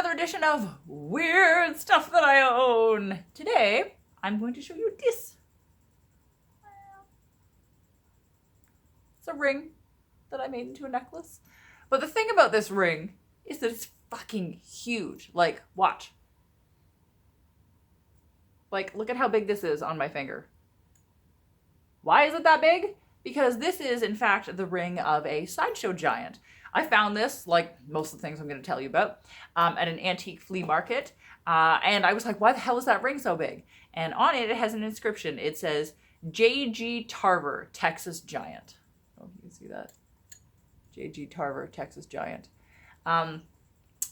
another edition of Weird Stuff That I Own. Today, I'm going to show you this. It's a ring that I made into a necklace. But the thing about this ring is that it's fucking huge. Like, watch. Like, look at how big this is on my finger. Why is it that big? Because this is, in fact, the ring of a sideshow giant. I found this, like most of the things I'm going to tell you about, at an antique flea market. And I was like, why the hell is that ring so big? And on it, it has an inscription. It says, J.G. Tarver, Texas Giant. Oh, you can see that. J.G. Tarver, Texas Giant.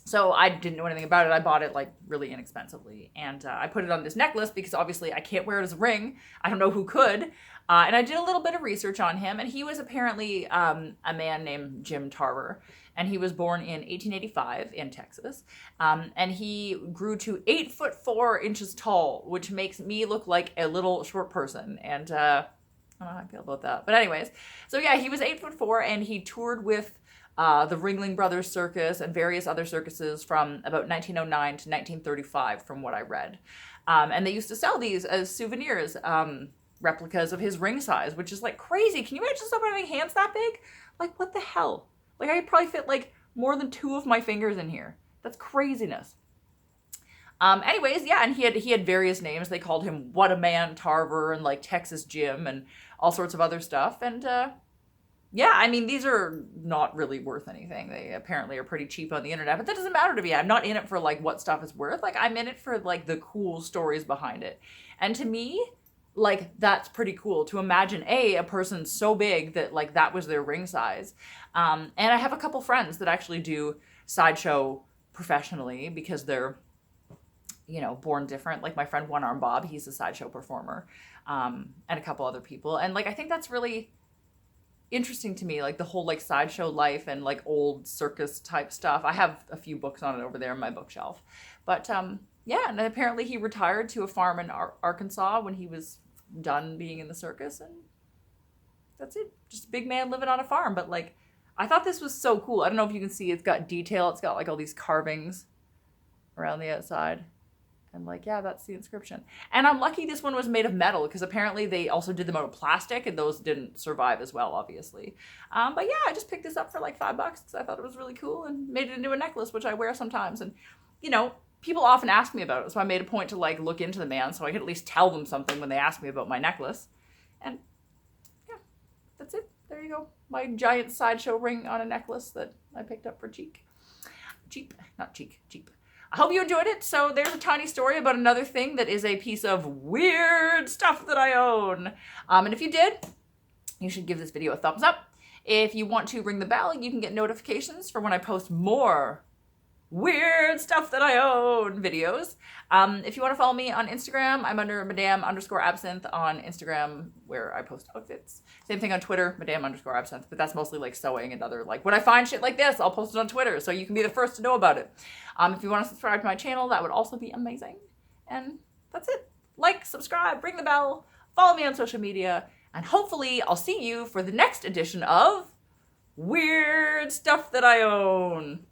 So I didn't know anything about it. I bought it like really inexpensively. And I put it on this necklace because obviously I can't wear it as a ring. I don't know who could. And I did a little bit of research on him. And he was apparently a man named Jim Tarver. And he was born in 1885 in Texas. And he grew to 8'4" tall, which makes me look like a little short person. And I don't know how I feel about that. But anyways, so yeah, he was 8'4" and he toured with the Ringling Brothers Circus and various other circuses from about 1909 to 1935, from what I read. And they used to sell these as souvenirs, replicas of his ring size, which is like crazy. Can you imagine someone having hands that big? Like, what the hell? Like, I could probably fit like more than 2 of my fingers in here. That's craziness. Anyways, yeah, and he had various names. They called him What a Man Tarver and like Texas Jim and all sorts of other stuff. And yeah, I mean, these are not really worth anything. They apparently are pretty cheap on the internet, but that doesn't matter to me. I'm not in it for like what stuff is worth. Like, I'm in it for like the cool stories behind it. And to me, like, that's pretty cool to imagine a person so big that like that was their ring size. And I have a couple friends that actually do sideshow professionally because they're, you know, born different. Like my friend One Arm Bob, he's a sideshow performer, and a couple other people. And like, I think that's really interesting to me, like the whole like sideshow life and like old circus type stuff. I have a few books on it over there in my bookshelf. But yeah, and apparently he retired to a farm in Arkansas when he was done being in the circus, and that's it. Just a big man living on a farm. But like, I thought this was so cool. I don't know if you can see, it's got detail. It's got like all these carvings around the outside. And like, yeah, that's the inscription. And I'm lucky this one was made of metal because apparently they also did them out of plastic and those didn't survive as well, obviously. But yeah, I just picked this up for like $5 because I thought it was really cool and made it into a necklace, which I wear sometimes. And, you know, people often ask me about it. So I made a point to like look into the man so I could at least tell them something when they ask me about my necklace. And yeah, that's it. There you go. My giant sideshow ring on a necklace that I picked up for cheap. I hope you enjoyed it. So there's a tiny story about another thing that is a piece of weird stuff that I own. And if you did, you should give this video a thumbs up. If you want to ring the bell, you can get notifications for when I post more weird stuff that I own videos. If you want to follow me on Instagram, I'm under Madame_Absinthe on Instagram, where I post outfits. Same thing on Twitter, Madame_Absinthe, but that's mostly like sewing and other, like when I find shit like this, I'll post it on Twitter so you can be the first to know about it. If you want to subscribe to my channel, that would also be amazing. And that's it. Like, subscribe, ring the bell, follow me on social media, and hopefully I'll see you for the next edition of Weird Stuff That I Own.